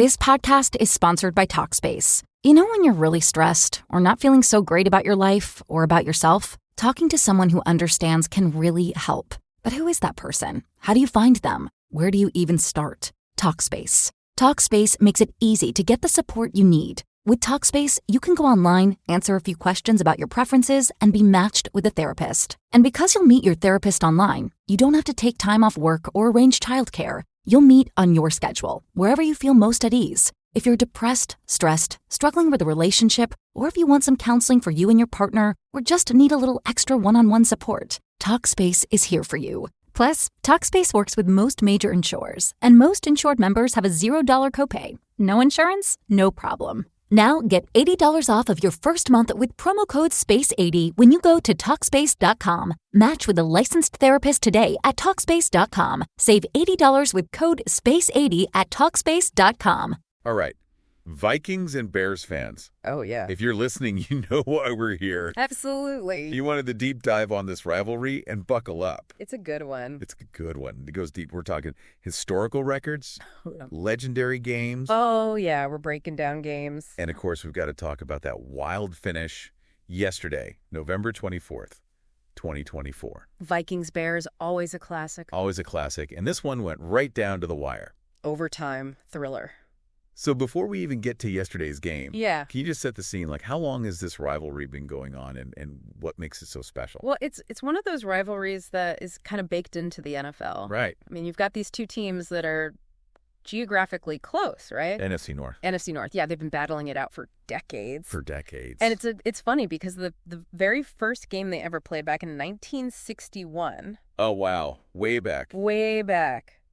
This podcast is sponsored by Talkspace. You know when you're really stressed or not feeling so great about your life or about yourself? Talking to someone who understands can really help. But who is that person? How do you find them? Where do you even start? Talkspace. Talkspace makes it easy to get the support you need. With Talkspace, you can go online, answer a few questions about your preferences, and be matched with a therapist. And because you'll meet your therapist online, you don't have to take time off work or arrange childcare. You'll meet on your schedule, wherever you feel most at ease. If you're depressed, stressed, struggling with a relationship, or if you want some counseling for you and your partner, or just need a little extra one-on-one support, Talkspace is here for you. Plus, Talkspace works with most major insurers, and most insured members have a $0 copay. No insurance? No problem. Now get $80 off of your first month with promo code SPACE80 when you go to Talkspace.com. Match with a licensed therapist today at Talkspace.com. Save $80 with code SPACE80 at Talkspace.com. All right. Vikings and Bears fans. Oh, yeah. If you're listening, you know why we're here. Absolutely. You wanted the deep dive on this rivalry, and buckle up. It's a good one. It's a good one. It goes deep. We're talking historical records, legendary games. Oh, yeah. We're breaking down games. And, of course, we've got to talk about that wild finish yesterday, November 24th, 2024. Vikings-Bears, always a classic. Always a classic. And this one went right down to the wire. Overtime thriller. So before we even get to yesterday's game, Yeah. Can you just set the scene? Like, how long has this rivalry been going on, and what makes it so special? Well, it's one of those rivalries that is kind of baked into the NFL. Right. I mean, you've got these two teams that are geographically close, right? NFC North. NFC North. Yeah, they've been battling it out for decades. And it's funny because the very first game they ever played back in 1961. Oh, wow. Way back.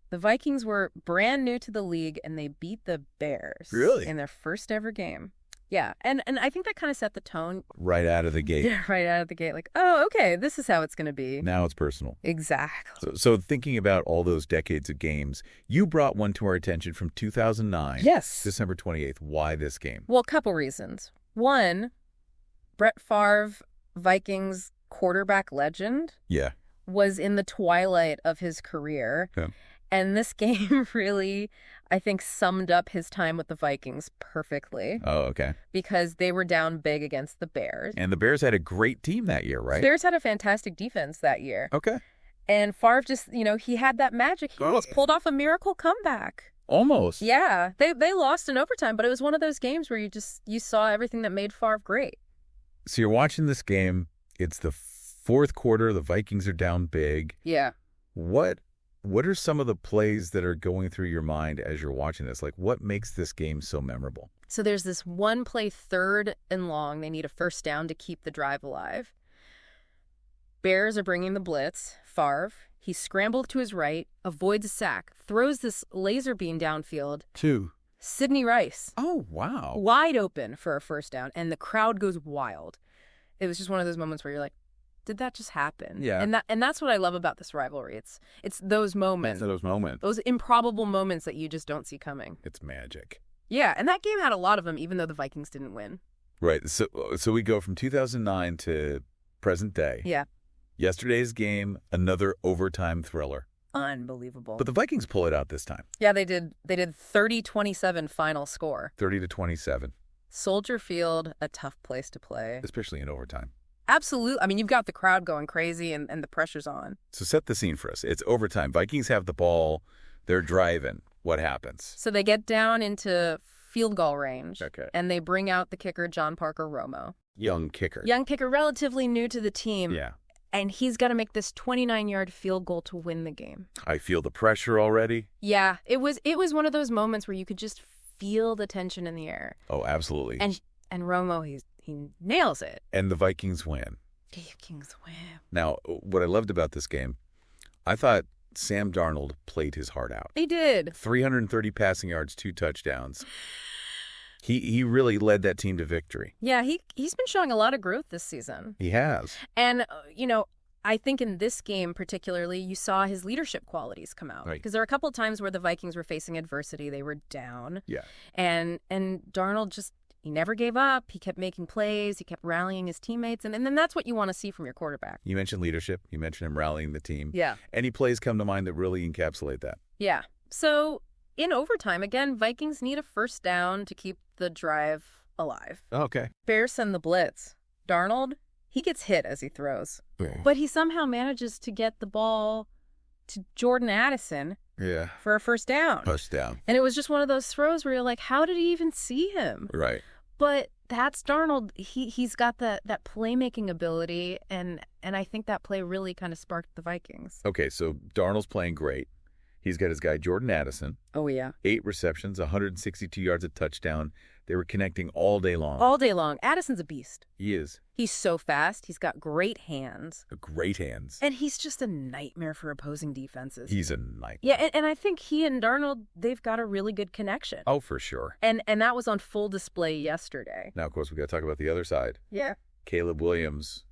The Vikings were brand new to the league, and they beat the Bears. Really? In their first ever game. Yeah, and I think that kind of set the tone. Right out of the gate. Yeah, right out of the gate. Like, oh, okay, this is how it's going to be. Now it's personal. Exactly. So thinking about all those decades of games, you brought one to our attention from 2009. Yes. December 28th. Why this game? Well, a couple reasons. One, Brett Favre, Vikings quarterback legend, Yeah. was in the twilight of his career. Yeah. And this game really, I think, summed up his time with the Vikings perfectly. Oh, okay. Because they were down big against the Bears. And the Bears had a great team that year, right? The Bears had a fantastic defense that year. Okay. And Favre just, he had that magic. He almost pulled off a miracle comeback. Almost. Yeah. They lost in overtime, but it was one of those games where you saw everything that made Favre great. So you're watching this game. It's the fourth quarter. The Vikings are down big. Yeah. What are some of the plays that are going through your mind as you're watching this? Like, what makes this game so memorable? So there's this one play, 3rd and long. They need a first down to keep the drive alive. Bears are bringing the blitz. Favre, he scrambled to his right, avoids a sack, throws this laser beam downfield. Two. Sidney Rice. Oh, wow. Wide open for a first down, and the crowd goes wild. It was just one of those moments where you're like, did that just happen? Yeah. And that's what I love about this rivalry. It's those moments. Those improbable moments that you just don't see coming. It's magic. Yeah, and that game had a lot of them, even though the Vikings didn't win. Right. So we go from 2009 to present day. Yeah. Yesterday's game, another overtime thriller. Unbelievable. But the Vikings pull it out this time. Yeah, they did 30-27 final score. 30-27. Soldier Field, a tough place to play. Especially in overtime. Absolutely. I mean, you've got the crowd going crazy and the pressure's on. So set the scene for us. It's overtime. Vikings have the ball. They're driving. What happens? So they get down into field goal range. Okay. And they bring out the kicker, John Parker Romo. Young kicker, relatively new to the team. Yeah. And he's got to make this 29-yard field goal to win the game. I feel the pressure already. Yeah. It was one of those moments where you could just feel the tension in the air. Oh, absolutely. And Romo, he nails it. And the Vikings win. Vikings win. Now, what I loved about this game, I thought Sam Darnold played his heart out. He did. 330 passing yards, 2 touchdowns. He really led that team to victory. Yeah, he's been showing a lot of growth this season. He has. And, I think in this game particularly, you saw his leadership qualities come out. Right. Because there were a couple of times where the Vikings were facing adversity. They were down. Yeah. And Darnold just, he never gave up. He kept making plays. He kept rallying his teammates. And then that's what you want to see from your quarterback. You mentioned leadership. You mentioned him rallying the team. Yeah. Any plays come to mind that really encapsulate that? Yeah. So, in overtime, again, Vikings need a first down to keep the drive alive. Okay. Bears send the blitz. Darnold, he gets hit as he throws. But he somehow manages to get the ball to Jordan Addison for a first down. First down. And it was just one of those throws where you're like, how did he even see him? Right. But that's Darnold. He's got that playmaking ability, and I think that play really kind of sparked the Vikings. Okay, so Darnold's playing great. He's got his guy Jordan Addison. Oh, yeah. 8 receptions, 162 yards, a touchdown. They were connecting all day long. All day long. Addison's a beast. He is. He's so fast. He's got great hands. Great hands. And he's just a nightmare for opposing defenses. He's a nightmare. Yeah, and I think he and Darnold, they've got a really good connection. Oh, for sure. And that was on full display yesterday. Now, of course, we got to talk about the other side. Yeah. Caleb Williams,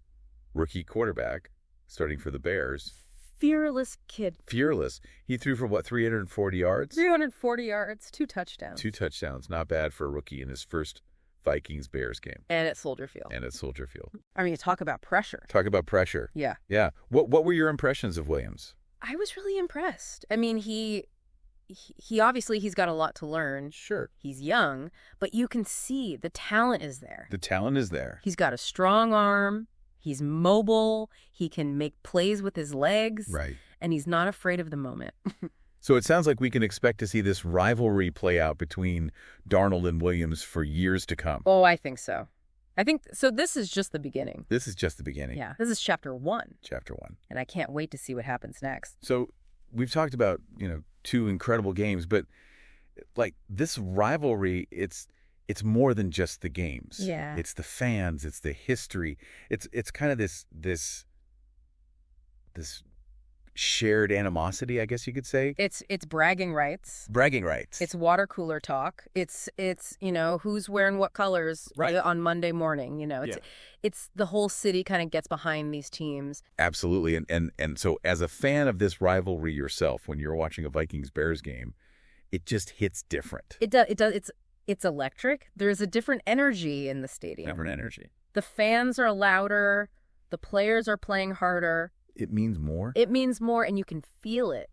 rookie quarterback, starting for the Bears. Fearless kid. Fearless. He threw for, 340 yards? 340 yards, 2 touchdowns. 2 touchdowns. Not bad for a rookie in his first Vikings-Bears game. And at Soldier Field. I mean, talk about pressure. Talk about pressure. Yeah. Yeah. What were your impressions of Williams? I was really impressed. I mean, he obviously, he's got a lot to learn. Sure. He's young, but you can see the talent is there. The talent is there. He's got a strong arm. He's mobile. He can make plays with his legs. Right. And he's not afraid of the moment. So it sounds like we can expect to see this rivalry play out between Darnold and Williams for years to come. Oh, I think so. So this is just the beginning. This is just the beginning. Yeah. This is chapter 1. Chapter 1. And I can't wait to see what happens next. So we've talked about, 2 incredible games, but like this rivalry, it's more than just the games. Yeah. It's the fans, it's the history. It's kind of this shared animosity, I guess you could say. It's bragging rights. Bragging rights. It's water cooler talk. It's who's wearing what colors on Monday morning, It's the whole city kind of gets behind these teams. Absolutely. And so as a fan of this rivalry yourself, when you're watching a Vikings-Bears game, it just hits different. It does. It's electric. There's a different energy in the stadium. Different energy. The fans are louder. The players are playing harder. It means more? It means more, and you can feel it.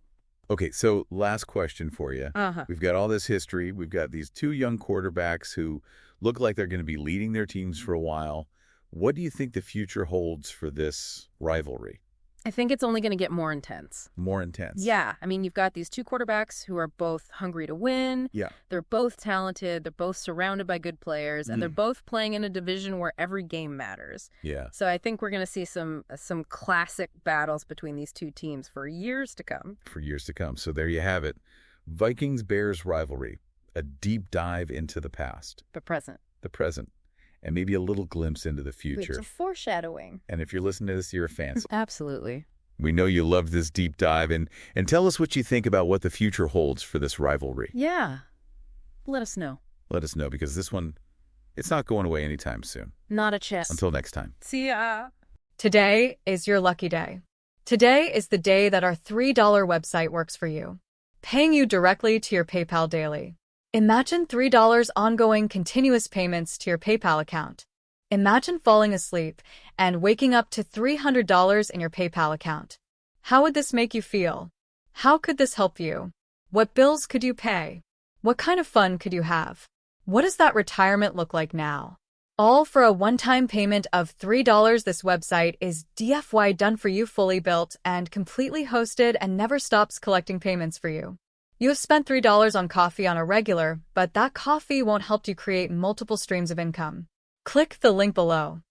Okay, so last question for you. We've got all this history. We've got these 2 young quarterbacks who look like they're going to be leading their teams for a while. What do you think the future holds for this rivalry? I think it's only going to get more intense. More intense? Yeah. I mean, you've got these 2 quarterbacks who are both hungry to win. Yeah. They're both talented. They're both surrounded by good players. And they're both playing in a division where every game matters. Yeah. So I think we're going to see some classic battles between these 2 teams for years to come. For years to come. So there you have it. Vikings-Bears rivalry. A deep dive into the past. The present. The present. And maybe a little glimpse into the future. It's a foreshadowing. And if you're listening to this, you're a fan. Absolutely. We know you love this deep dive. And tell us what you think about what the future holds for this rivalry. Yeah. Let us know. Let us know, because this one, it's not going away anytime soon. Not a chance. Until next time. See ya. Today is your lucky day. Today is the day that our $3 website works for you, paying you directly to your PayPal daily. Imagine $3 ongoing continuous payments to your PayPal account. Imagine falling asleep and waking up to $300 in your PayPal account. How would this make you feel? How could this help you? What bills could you pay? What kind of fun could you have? What does that retirement look like now? All for a one-time payment of $3. This website is DFY done for you, fully built and completely hosted, and never stops collecting payments for you. You have spent $3 on coffee on a regular, but that coffee won't help you create multiple streams of income. Click the link below.